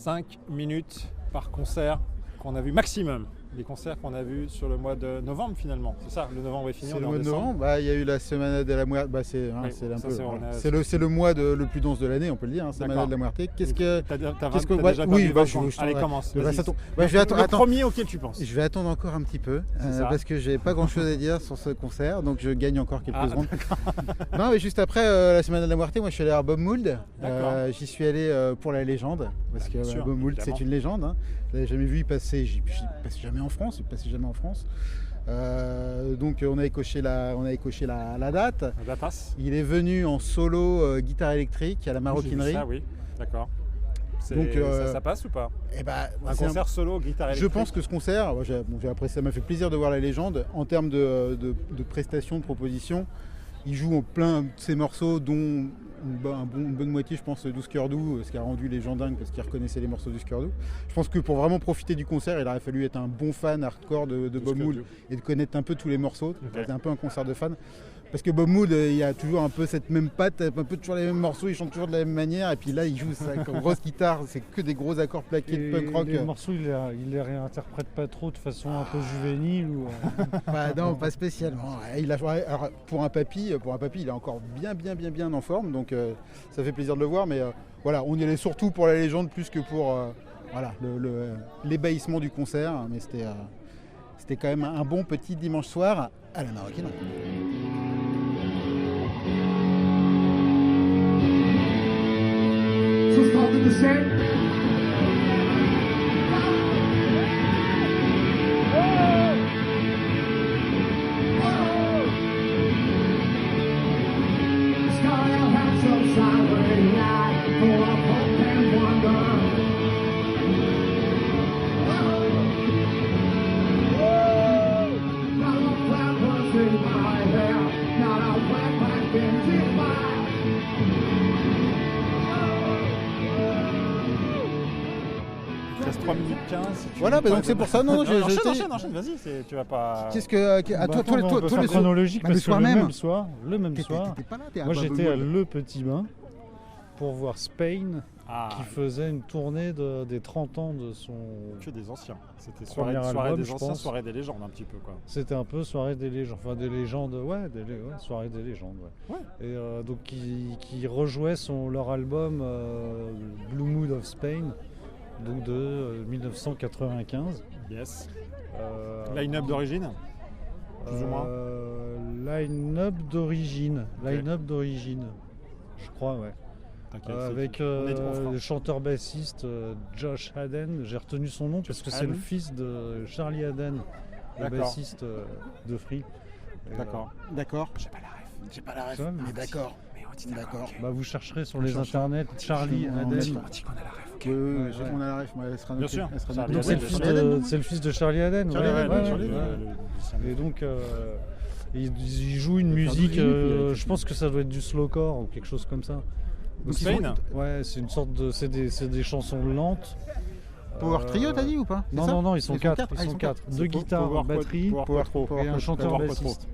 5 minutes par concert qu'on a vu maximum. Les concerts qu'on a vus sur le mois de novembre finalement, c'est ça, le novembre est fini. C'est le mois de novembre, il y a eu la Semana de la Muerte, c'est le mois le plus dense de l'année, on peut le dire, Semana de la Muerte. Qu'est-ce que... T'as déjà allez, commence. Le premier auquel tu penses. Je vais attendre encore un petit peu, parce que j'ai pas grand chose à dire sur ce concert, donc je gagne encore quelques secondes. Non, mais juste après la Semana de la Muerte, moi je suis allé à Bob Mould, j'y suis allé pour la légende, parce que Bob Mould c'est une légende, hein. Je l'avais jamais vu y passer, j'y passe jamais en France, il passait jamais en France. Donc on avait coché la date. Il est venu en solo guitare électrique à la Maroquinerie. Ça, oui, d'accord. Donc ça passe ou pas? Un concert solo guitare électrique. Je pense que ce concert, après ça m'a fait plaisir de voir la légende en termes de prestations, de propositions. Il joue en plein de ses morceaux, dont une bonne moitié, je pense, 12 cœurs doux, ce qui a rendu les gens dingues parce qu'ils reconnaissaient les morceaux de 12 cœurs doux. Je pense que pour vraiment profiter du concert, il aurait fallu être un bon fan hardcore de Bob Mould et de connaître un peu tous les morceaux. C'était un peu un concert de fans. Parce que Bob Mould, il y a toujours un peu cette même patte, un peu toujours les mêmes morceaux, il chante toujours de la même manière. Et puis là, il joue sa grosse guitare, c'est que des gros accords plaqués de punk rock. Les morceaux, il les réinterprète pas trop de façon un peu juvénile ou... Non, pas spécialement. Alors, pour un papy, il est encore bien en forme, donc ça fait plaisir de le voir. Mais voilà, on y allait surtout pour la légende plus que pour l'ébahissement du concert. Mais c'était quand même un bon petit dimanche soir à la Maroquinerie. The same. Voilà, donc c'est pour ça. Non, enchaîne, vas-y, tu vas pas. Qu'est-ce que toi les chronologique parce que le même soir, moi j'étais à Le Petit Bain pour voir Spain qui faisait une tournée des 30 ans de son. Que des anciens. C'était soirée des anciens, soirée des légendes un petit peu quoi. C'était un peu soirée des légendes, des légendes, soirée des légendes. Ouais. Et donc qui rejouait leur album Blue Mood of Spain. Donc de 1995. Yes. Line-up d'origine plus ou moins. Line-up d'origine, je crois, ouais. Avec le chanteur-bassiste Josh Haden. J'ai retenu son nom parce que c'est le fils de Charlie Haden, le bassiste de Free. D'accord. J'ai pas la ref. Mais d'accord. D'accord. Vous chercherez sur les internets Charlie Haden. Je sais qu'on a la ref, elle sera notée. Bien sûr. Donc c'est le fils de Charlie Haden. Et donc il joue une musique, je pense que ça doit être du slowcore ou quelque chose comme ça. Spain. Ouais, c'est une sorte de, c'est des chansons lentes. Power trio, t'as dit ou pas? Non, ils sont quatre. Deux guitares, batterie et un chanteur bassiste.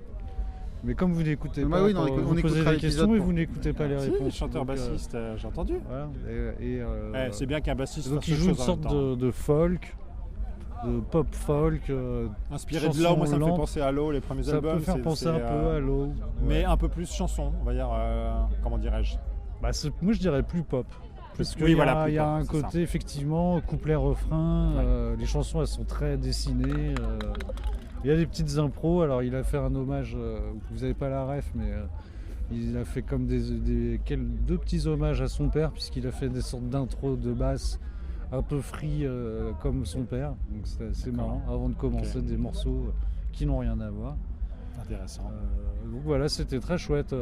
Mais comme vous n'écoutez pas, vous posez des questions et vous n'écoutez pas les réponses. Chanteur bassiste, j'ai entendu. Voilà, c'est bien qu'un bassiste. Donc il joue une sorte de folk, de pop folk. Inspiré de Low, moi ça me fait penser à Low, les premiers albums. Ça peut faire penser un peu à Low. Mais un peu plus chanson, on va dire, comment dirais-je. Moi je dirais plus pop. Parce qu'il y a un côté effectivement couplet-refrain, les chansons elles sont très dessinées. Il y a des petites impros, alors il a fait un hommage, vous n'avez pas la ref, mais il a fait comme deux petits hommages à son père, puisqu'il a fait des sortes d'intros de basse un peu free comme son père. Donc c'est assez marrant, avant de commencer des morceaux qui n'ont rien à voir. Intéressant. Donc voilà, c'était très chouette.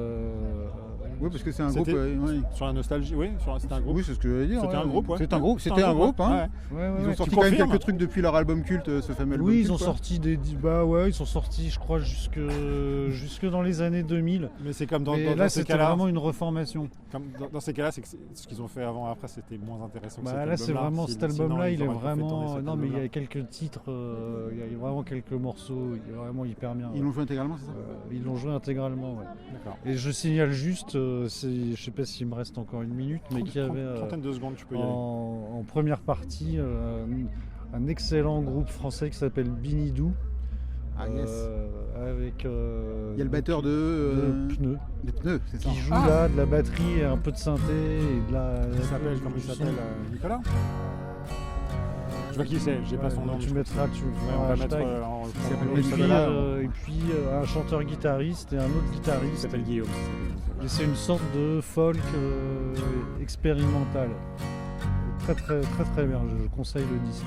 Oui, parce que c'est un groupe. Sur la nostalgie, c'était un groupe. Oui, c'est ce que j'allais dire. C'était un groupe, ouais. C'était un groupe, hein. Ils ont sorti quand même quelques trucs depuis leur album culte, ce fameux album. Oui, ils ont sorti ils sont sortis, je crois, jusque dans les années 2000. Mais c'est comme dans là, ces c'était cas-là. Vraiment une reformation. Comme dans ces cas-là, c'est que ce qu'ils ont fait avant et après, c'était moins intéressant. Là, c'est vraiment cet album-là, il est vraiment. Non, mais il y a quelques titres, il y a vraiment quelques morceaux, il est vraiment hyper bien. Ils l'ont fait intégralement, c'est ça Ils l'ont joué intégralement, ouais. D'accord. Et je signale juste, je sais pas s'il me reste encore une minute, mais qu'il y avait Trentaine de secondes, tu peux y aller. en première partie un excellent groupe français qui s'appelle Binidou. Yes. Avec il y a le batteur de Pneus. Des pneus, c'est ça. Qui joue là de la batterie, un peu de synthé et de la. Comment il s'appelle Nicolas. Je vois qui c'est, j'ai pas son nom. Tu mettras, on va mettre et puis un chanteur guitariste et un autre guitariste. Il s'appelle Guillaume. Et c'est une sorte de folk expérimental. Très très très très bien, je conseille le disque.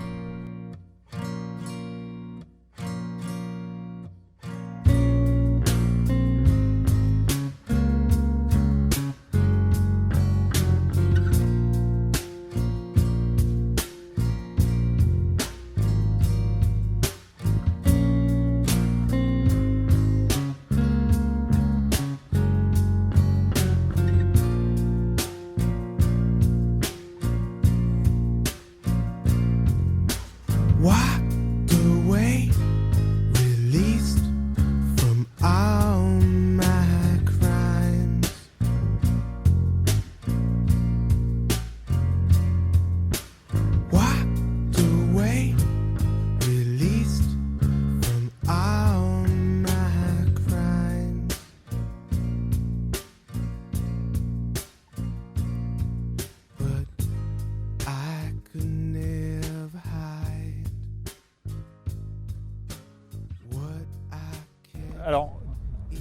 Alors,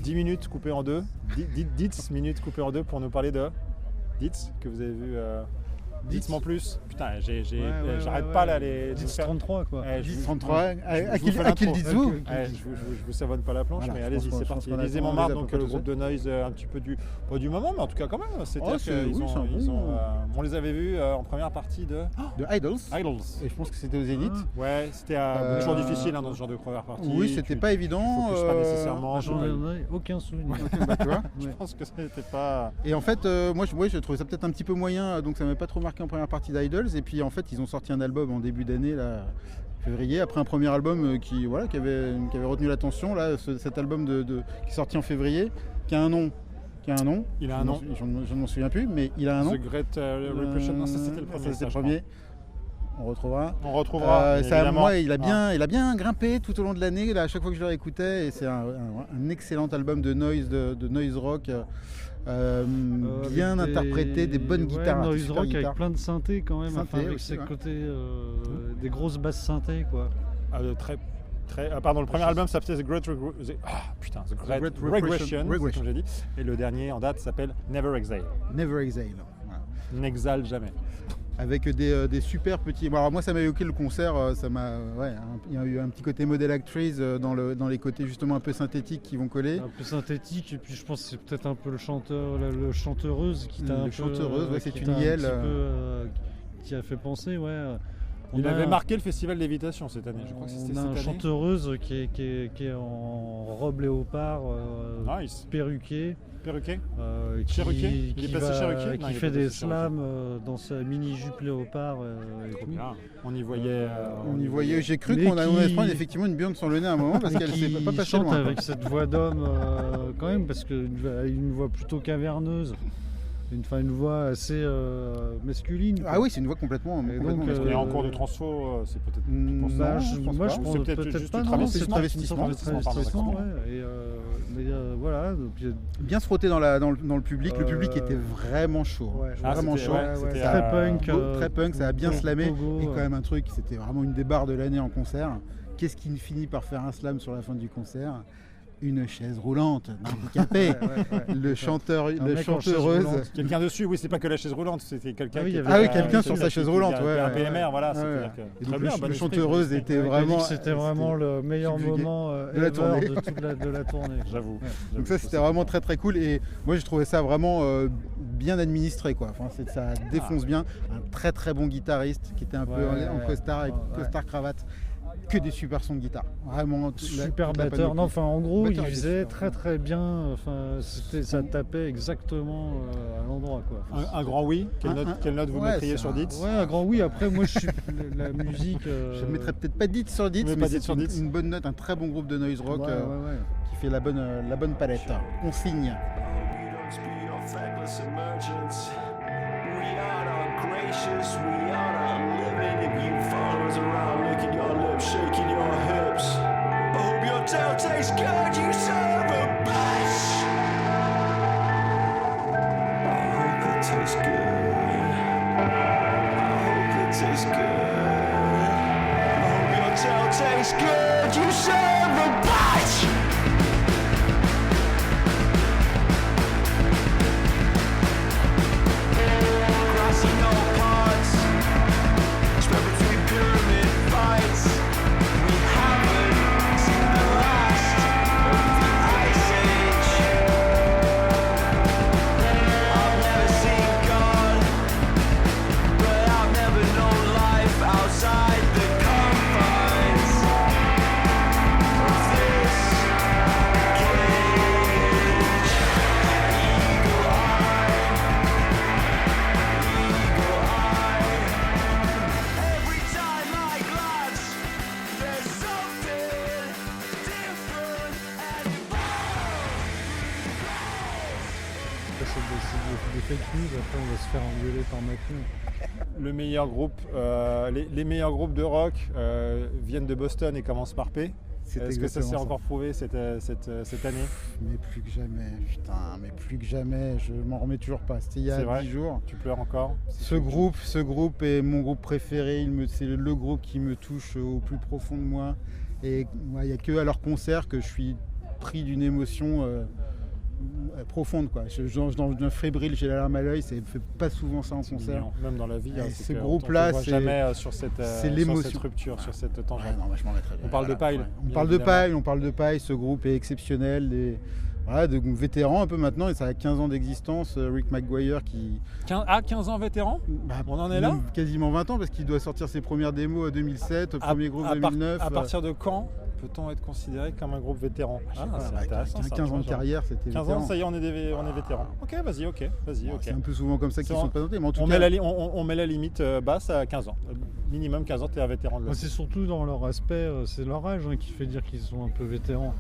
10 minutes coupées en deux, 10 minutes coupées en deux pour nous parler de Dietz, que vous avez vu. Dites-moi en plus. Putain, j'arrête pas là les. 10-33 quoi. 10-33. À qui le dites-vous? Je vous savonne pas la planche, mais allez-y, c'est parti. Les Montmartre, donc le groupe de noise un petit peu pas du moment, mais en tout cas quand même. On les avait vus en première partie de Idols. Et je pense que c'était au Zénith. Ouais, c'était toujours difficile dans ce genre de première partie. Oui, c'était pas évident. Pas nécessairement. J'en ai aucun souvenir. Tu vois, je pense que c'était pas. Et en fait, moi, je trouvais ça peut-être un petit peu moyen, donc ça m'a pas trop marqué en première partie d'Idols. Et puis en fait, ils ont sorti un album en début d'année, là, février, après un premier album qui avait retenu l'attention. Là, cet album qui est sorti en février, qui a un nom. Il a un nom. Je ne m'en souviens plus, mais il a un nom. The Great Repression. Non, ça c'était le premier. C'est le premier. On retrouvera. Évidemment. Il a bien grimpé tout au long de l'année. Là, à chaque fois que je le réécoutais, et c'est un excellent album de noise rock. Bien interprété, des bonnes guitares. Noise rock avec plein de synthé quand même, avec ses côtés, des grosses basses synthé quoi. Pardon, le premier album s'appelait The Great Regression, comme j'ai dit, et le dernier en date s'appelle Never Exhale. Never Exhale. Voilà. N'exhale jamais. Avec des super petits. Bon, alors moi ça m'a évoqué le concert, il y a eu un petit côté model actrice dans les côtés justement un peu synthétiques qui vont coller. Un peu synthétique, et puis je pense que c'est peut-être un peu le chanteuse qui t'a c'est une IL qui a fait penser, ouais. Il avait marqué le festival d'évitation cette année, je crois que c'était cette année. On a une chanteuse qui est en robe léopard, nice. Perruquée. Cherokee. Il est passé Cherokee. Qui fait des slams dans sa mini-jupe léopard. On y voyait. J'ai cru qu'on allait se prendre effectivement une burne sur le nez à un moment parce qu'elle s'est pas passée loin. Avec cette voix d'homme quand même, parce qu'elle a une voix plutôt caverneuse. Une voix assez masculine. Ah oui, c'est une voix complètement masculine. Et en cours de transfo, c'est peut-être. Moi, je pense peut-être juste pas. Du travestissement. Voilà. Bien se frotter dans le public. Le public était vraiment chaud. Vraiment chaud. Très punk. Très punk, ça a bien slamé. Et quand même un truc, c'était vraiment une des barres de l'année en concert. Qu'est-ce qui finit par faire un slam sur la fin du concert ? Une chaise roulante, handicapée. Le chanteuse. Quelqu'un dessus, oui, c'est pas que la chaise roulante, c'était quelqu'un qui avait. quelqu'un sur sa chaise roulante, un PMR, voilà. Très bien. Le chanteuse était vraiment. C'était vraiment le meilleur moment de la tournée. J'avoue. Donc ça, c'était vraiment très très cool. Et moi, j'ai trouvé ça vraiment bien administré, quoi. Enfin, ça défonce bien. Un très très bon guitariste qui était un peu en costard, avec costard cravate. Que des super sons de guitare, vraiment super batteur. Non, enfin en gros il faisait très très bien. Enfin ça tapait exactement à l'endroit, quoi. Un grand oui. Quelle note vous mettriez sur Dietz? Ouais, un grand oui. Après moi je suis la musique. Je ne mettrais peut-être pas Dietz sur Dietz, mais c'est une bonne note, un très bon groupe de noise rock qui fait la bonne palette. On signe. Shaking your hips. I hope your tail tastes good, you son of a bitch. I hope it tastes good. I hope it tastes good. I hope your tail tastes good, you son of a bitch. Grassy no parts, spread between pyramid fights. Des fake news, après on va se faire engueuler par Mathieu. Le meilleur groupe, les meilleurs groupes de rock viennent de Boston et commencent par P. Est-ce que ça s'est encore prouvé cette année? Mais plus que jamais, putain, mais plus que jamais, je m'en remets toujours pas. C'était il y a 10 jours. Tu pleures encore? Ce groupe est mon groupe préféré, c'est le groupe qui me touche au plus profond de moi. Et il n'y a que à leur concert que je suis pris d'une émotion profonde, quoi. Je deviens fébrile, j'ai la larme à l'œil, c'est fait pas souvent ça en concert. Mignon. Même dans la vie, ce groupe-là, c'est jamais sur cette rupture, sur cette tangente. Ouais, non, je m'en mettrais. On parle de Pile. On parle de Pile. Ce groupe est exceptionnel. De vétérans un peu maintenant, et ça a 15 ans d'existence. Rick Maguire qui... 15 ans vétéran? On en est là? Quasiment 20 ans, parce qu'il doit sortir ses premières démos en 2007, premier groupe 2009. À partir de quand peut-on être considéré comme un groupe vétéran? C'est intéressant. 15 ans de carrière, c'était 15 ans, ça y est, on est vétérans. Ok, vas-y. C'est un peu souvent comme ça qu'ils sont présentés, mais en tout cas... On met la limite basse à 15 ans. Minimum 15 ans, tu es un vétéran de la C'est surtout dans leur aspect, c'est leur âge qui fait dire qu'ils sont un peu vétérans.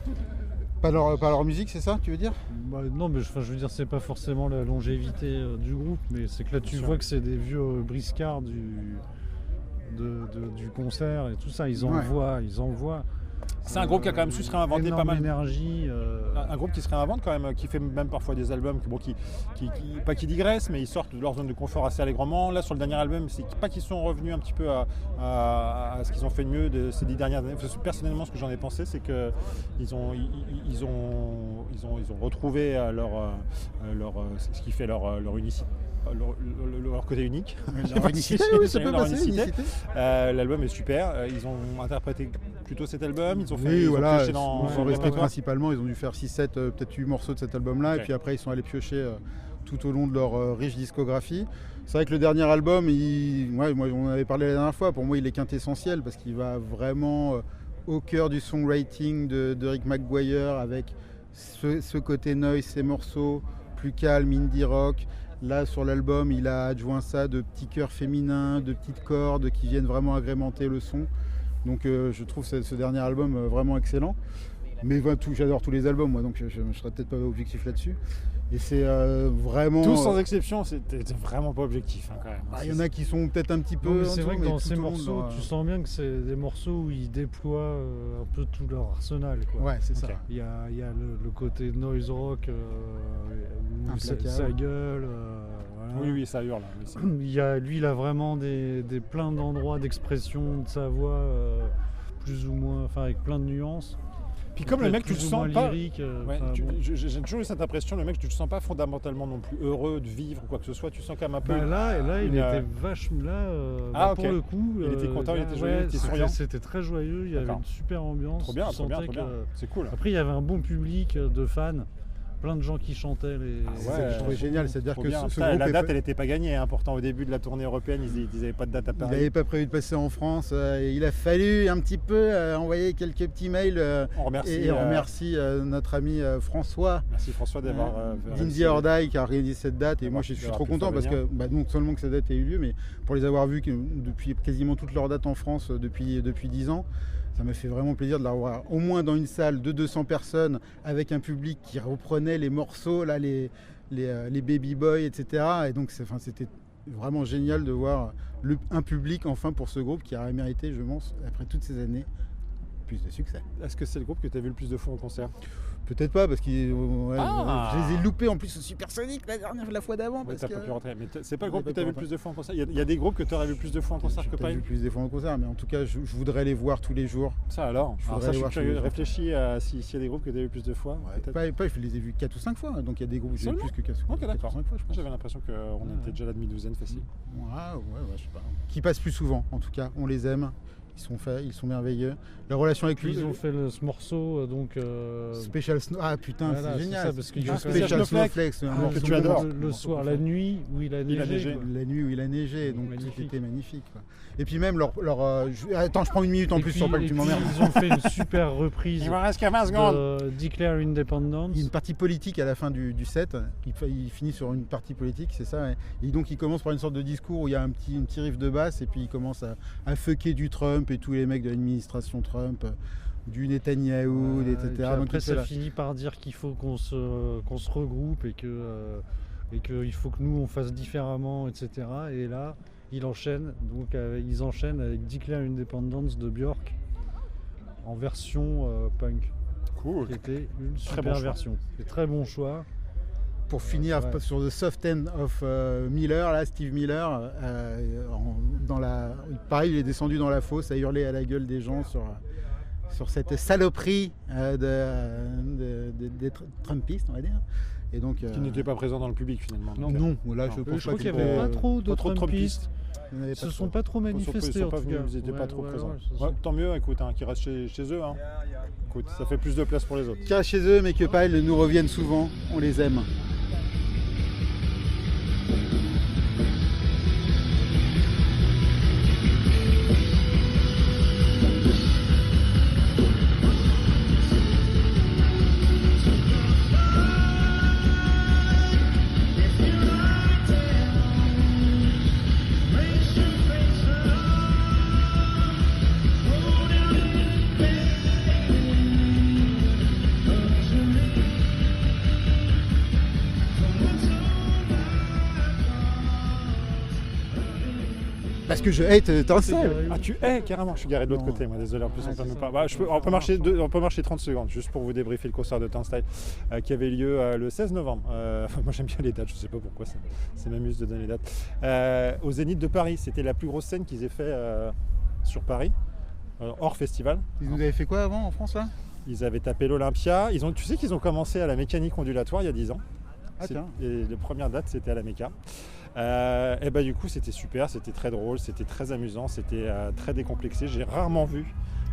Pas leur musique, c'est ça, tu veux dire? Non, mais je veux dire, c'est pas forcément la longévité du groupe, mais c'est que là, tu vois que c'est des vieux briscards du concert et tout ça. Ils envoient. C'est un groupe qui a quand même su se réinventer pas mal. D'énergie. Un groupe qui se réinvente quand même, qui fait même parfois des albums pas qui digressent, mais ils sortent de leur zone de confort assez allègrement. Là, sur le dernier album, c'est pas qu'ils sont revenus un petit peu à ce qu'ils ont fait de mieux de ces 10 dernières années. Personnellement, ce que j'en ai pensé, c'est qu'ils ont retrouvé ce qui fait leur unicité. Leur côté unique. Leur unicité, oui, ça peut passer, unicité. L'album est super. Ils ont interprété plutôt cet album. Ils ont fait. Ils sont restés principalement. Ils ont dû faire 6-7, peut-être 8 morceaux de cet album-là. Okay. Et puis après, ils sont allés piocher tout au long de leur riche discographie. C'est vrai que le dernier album, moi, on en avait parlé la dernière fois. Pour moi, il est quintessentiel parce qu'il va vraiment au cœur du songwriting de Rick Maguire avec ce côté noise, ces morceaux plus calmes, indie rock. Là, sur l'album, il a adjoint ça de petits chœurs féminins, de petites cordes qui viennent vraiment agrémenter le son. Donc je trouve ce dernier album vraiment excellent. Mais j'adore tous les albums, moi, donc je ne serais peut-être pas objectif là-dessus. Et c'est vraiment... Tous sans exception, c'était vraiment pas objectif quand même. Il y en a qui sont peut-être un petit peu... C'est vrai que dans ces morceaux, tu sens bien que c'est des morceaux où ils déploient un peu tout leur arsenal, quoi. Ouais, c'est ça. Il y a le côté noise rock, ça gueule... voilà. Oui, ça hurle. Lui, il a vraiment plein d'endroits d'expression de sa voix, plus ou moins, enfin avec plein de nuances. Puis comme le mec, tu le sens pas. Lyrique, j'ai toujours eu cette impression, le mec, tu le sens pas fondamentalement non plus heureux de vivre ou quoi que ce soit. Tu sens quand même un peu. Là, il était vachement là. Pour le coup, il était content, il était joyeux, il était souriant. C'était très joyeux. Il y avait une super ambiance. Trop bien. C'est cool. Après, il y avait un bon public de fans. plein de gens qui chantaient les. C'est ça que je trouvais génial, c'est-à-dire que ce la groupe date, elle n'était pas gagnée. Pourtant, au début de la tournée européenne, ils n'avaient pas de date à il Paris. n'avait pas prévu de passer en France. Il a fallu un petit peu envoyer quelques petits mails. On remercie, et on remercie notre ami François. Merci François d'avoir. d'Indie or Die qui a organisé cette date. Et moi, je suis trop content parce que non seulement que cette date ait eu lieu, mais pour les avoir vus depuis quasiment toutes leurs dates en France depuis 10 ans. Ça m'a fait vraiment plaisir de l'avoir au moins dans une salle de 200 personnes avec un public qui reprenait les morceaux, là, les Baby Boys, etc. Et donc c'était vraiment génial de voir un public enfin pour ce groupe qui aurait mérité, je pense, après toutes ces années, plus de succès. Est-ce que c'est le groupe que tu as vu le plus de fois en concert? Peut-être pas parce que je les ai loupés en plus au Supersonic la fois d'avant. Ouais, t'as pas pu rentrer. Mais c'est pas le groupe que tu as vu le plus de fois en concert. Il y a des groupes que tu aurais vu plus de fois en concert que pas. J'ai vu plus de fois en concert, mais en tout cas, je voudrais les voir tous les jours. Ça alors, je suis curieux. Réfléchis à s'il y a des groupes que tu as vu plus de fois. Ouais, pas, je les ai vus 4 ou 5 fois, donc il y a des groupes que j'ai vu plus que 4 ou 5 fois. J'avais l'impression qu'on était déjà la demi-douzaine facile. Ouais, je sais pas. Qui passent plus souvent, en tout cas, on les aime. Ils sont merveilleux. La relation avec lui. Ils ont fait ce morceau donc. Special Snow. Ah putain, voilà, c'est génial. Ça, parce que Special Snowflake, que tu adores. Le soir, la nuit où il a neigé. La nuit où il a neigé, donc c'était magnifique. Quoi. Et puis même attends, je prends une minute en plus sur pas que tu m'emmerdes. Ils ont fait une super reprise. Il me reste qu'à 20 secondes. Declare Independence. Il y a une partie politique à la fin du set. Il finit sur une partie politique, c'est ça. Et donc il commence par une sorte de discours où il y a un petit riff de basse et puis il commence à fucker du Trump et tous les mecs de l'administration Trump, du Netanyahou, etc. Donc après ça finit par dire qu'il faut qu'on se regroupe et qu'il faut que nous on fasse différemment, etc. Et là ils enchaînent avec Declare Independence de Björk en version punk. Cool. Qui était une super version. C'est très bon choix. Pour finir sur The Soft End of Miller, là, Steve Miller, pareil, il est descendu dans la fosse, a hurlé à la gueule des gens sur cette saloperie des Trumpistes, on va dire. Et donc, qui n'était pas présent dans le public finalement. Non, là, je crois qu'il n'y avait pas trop de Trumpistes. Ils ne se sont pas trop manifestés. Ils n'étaient pas trop présents. Tant mieux, écoute, qu'ils restent chez eux. Écoute, ça fait plus de place pour les autres. Qu'ils restent chez eux, mais que pas ils nous reviennent souvent, on les aime. Parce que je hate Turnstile. Ah, tu hais carrément. Je suis garé de l'autre côté, moi. Désolé. En plus, on peut marcher 30 secondes juste pour vous débriefer le concert de Turnstile qui avait lieu le 16 novembre. Moi, j'aime bien les dates. Je sais pas pourquoi. Ça m'amuse de donner les dates. Au Zénith de Paris, c'était la plus grosse scène qu'ils aient fait sur Paris, hors festival. Ils nous avaient fait quoi avant en France là? Ils avaient tapé l'Olympia. Tu sais qu'ils ont commencé à la mécanique ondulatoire il y a 10 ans. Et les premières dates, c'était à la Méca. Et du coup, c'était super, c'était très drôle, c'était très amusant, c'était très décomplexé. J'ai rarement vu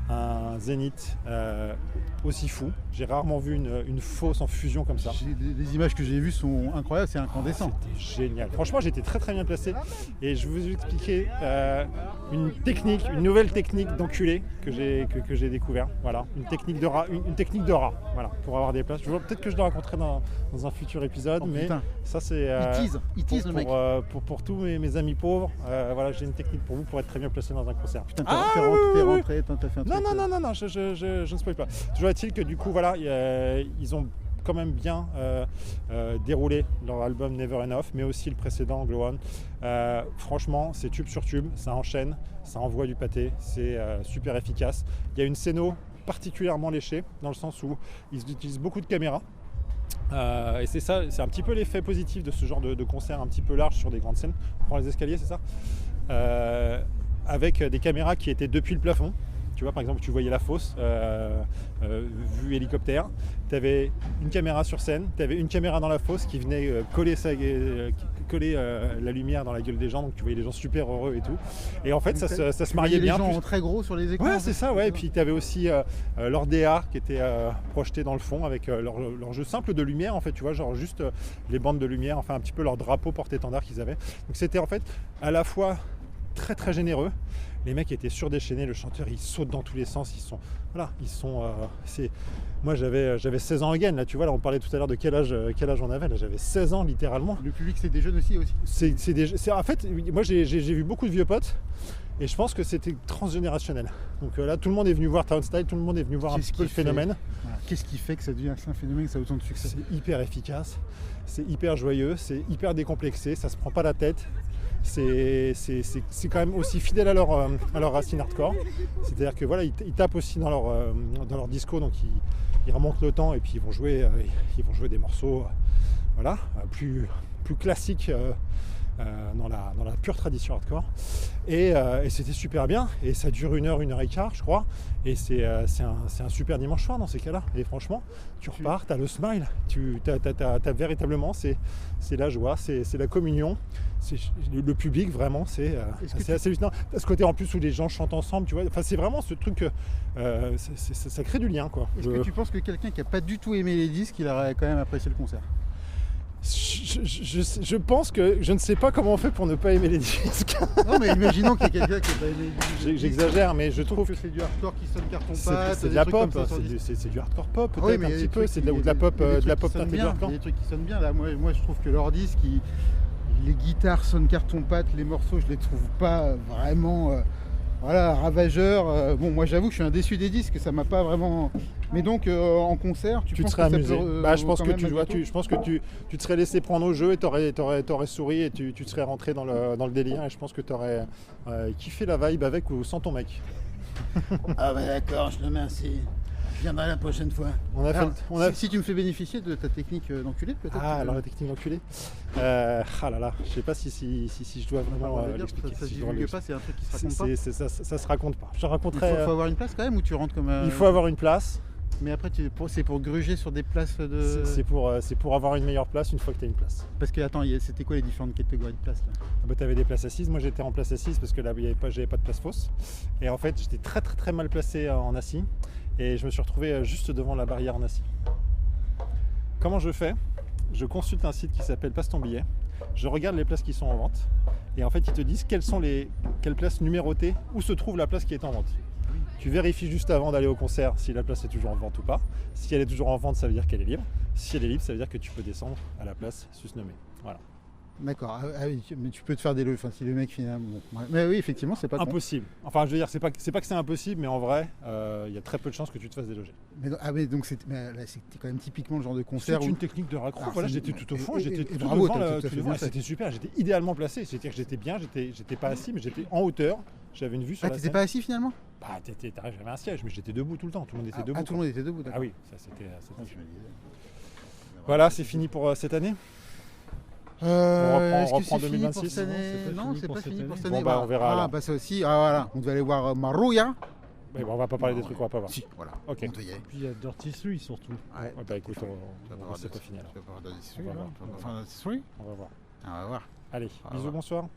un Zénith aussi fou. J'ai rarement vu une fosse en fusion comme ça. Les images que j'ai vues sont incroyables, c'est incandescent. C'était génial. Franchement, j'étais très très bien placé. Et je vais vous expliquer une nouvelle technique d'enculé que j'ai découvert. Voilà, une technique de rat. Voilà, pour avoir des places. Peut-être que je le raconterai dans un futur épisode, mais ça c'est. Il tease le mec. Pour tous mes amis pauvres, voilà, j'ai une technique pour vous pour être très bien placé dans un concert. Putain, t'es rentré, t'as fait un truc. Non, je ne spoil pas. Toujours est-il que du coup, voilà, ils ont quand même bien déroulé leur album Never Enough, mais aussi le précédent Glow On. Franchement, c'est tube sur tube, ça enchaîne, ça envoie du pâté, c'est super efficace. Il y a une scéno particulièrement léchée, dans le sens où ils utilisent beaucoup de caméras. Et c'est un petit peu l'effet positif de ce genre de concert un petit peu large sur des grandes scènes. On prend les escaliers, c'est ça, avec des caméras qui étaient depuis le plafond. Tu vois, par exemple, tu voyais la fosse, vue hélicoptère. Tu avais une caméra sur scène, tu avais une caméra dans la fosse qui venait coller la lumière dans la gueule des gens. Donc tu voyais les gens super heureux et tout. Et en fait, ça se mariait bien. Les gens très gros sur les écrans. Ouais, c'est ça, ouais. Et puis tu avais aussi leur DA qui était projeté dans le fond avec leur jeu simple de lumière, en fait, tu vois, genre juste les bandes de lumière, enfin un petit peu leur drapeau porte-étendard qu'ils avaient. Donc c'était en fait à la fois très très généreux. Les mecs étaient surdéchaînés, le chanteur il saute dans tous les sens, moi j'avais 16 ans again, là tu vois, là on parlait tout à l'heure de quel âge on avait, là j'avais 16 ans littéralement. Le public c'est des jeunes aussi. En fait, moi j'ai vu beaucoup de vieux potes et je pense que c'était transgénérationnel. Donc là tout le monde est venu voir Turnstile, tout le monde est venu voir un petit peu le phénomène. Voilà. Qu'est-ce qui fait que ça devient un phénomène, que ça a autant de succès? C'est hyper efficace, c'est hyper joyeux, c'est hyper décomplexé, ça se prend pas la tête. C'est quand même aussi fidèle à leur racine hardcore. C'est-à-dire que voilà, ils tapent aussi dans leur disco, donc ils remontent le temps et puis ils vont jouer des morceaux voilà, plus classiques dans la pure tradition hardcore. Et c'était super bien. Et ça dure 1h, 1h15, je crois. Et c'est un super dimanche soir dans ces cas-là. Et franchement, tu repars, t'as le smile. T'as véritablement, c'est la joie, c'est la communion. Le public, vraiment, c'est assez hallucinant. T'as ce côté en plus où les gens chantent ensemble, tu vois. Enfin, c'est vraiment ce truc, ça crée du lien, quoi. Est-ce que tu penses que quelqu'un qui n'a pas du tout aimé les disques, il aurait quand même apprécié le concert? Je pense que je ne sais pas comment on fait pour ne pas aimer les disques. Non, mais imaginons qu'il y ait quelqu'un qui n'a pas aimé les disques. J'exagère, mais je trouve que c'est du hardcore qui sonne carton-pâte. C'est de la pop, c'est du hardcore pop, peut-être un petit peu. C'est de la pop teintée hardcore. Il y a des trucs qui sonnent bien là. Moi je trouve que leurs disques, les guitares sonnent carton-pâte, les morceaux je les trouve pas vraiment ravageurs. Bon, moi j'avoue que je suis un déçu des disques, ça m'a pas vraiment. Mais donc en concert, tu penses te serais que amusé. Je pense que tu te serais laissé prendre au jeu et t'aurais souri et tu te serais rentré dans le délire et je pense que t'aurais kiffé la vibe avec ou sans ton mec. Ah bah d'accord, je te remercie. Je viendrai la prochaine fois. Si tu me fais bénéficier de ta technique d'enculé, peut-être. Ah, alors la technique d'enculé. Ah là là, je sais pas si je dois vraiment l'expliquer. Ça se divulgue pas, c'est un truc qui se raconte pas. Ça se raconte pas. Je te raconterai. Il faut avoir une place quand même ou tu rentres comme. Il faut avoir une place. Mais après, c'est pour gruger sur des places de. C'est pour avoir une meilleure place une fois que tu as une place. Parce que, attends, c'était quoi les différentes catégories de places là? Tu avais des places assises. Moi, j'étais en place assise parce que là, j'avais pas de place fausse. Et en fait, j'étais très très très mal placé en assis. Et je me suis retrouvé juste devant la barrière en assis. Comment je fais? Je consulte un site qui s'appelle Passe ton billet. Je regarde les places qui sont en vente. Et en fait, ils te disent quelles places numérotées, où se trouve la place qui est en vente. Tu vérifies juste avant d'aller au concert si la place est toujours en vente ou pas. Si elle est toujours en vente, ça veut dire qu'elle est libre. Si elle est libre, ça veut dire que tu peux descendre à la place susnommée. Voilà. D'accord, oui, mais tu peux te faire des leçons, si le mec finalement. Bon. Mais oui, effectivement, c'est pas impossible. Enfin, je veux dire, c'est pas que c'est impossible, mais en vrai, il y a très peu de chances que tu te fasses déloger. Donc c'était quand même typiquement le genre de concert. C'est une technique de raccro. Voilà, j'étais tout au fond, j'étais tout devant. C'était super, j'étais idéalement placé. C'est-à-dire que j'étais bien, j'étais pas assis, mais j'étais en hauteur. J'avais une vue sur la scène. T'étais pas assis finalement? Bah, j'avais un siège, mais j'étais debout tout le temps. Tout le monde était debout. Tout le monde était debout, d'accord. Ah oui, ça c'était. Voilà, c'est fini pour cette année. On reprend 2026. Non, c'est pas fini pour cette année. Bon, bah, on verra. Ah, bah ça aussi. Ah, voilà. On devait aller voir Marouya. Mais bon, on va pas parler des trucs qu'on va pas voir. Si, voilà. Ok. Et puis il y a Dirty Three surtout. Ouais. Bah écoute, c'est pas fini alors. Enfin, Dirty Three. On va voir. On va voir. Allez, bisous, bonsoir.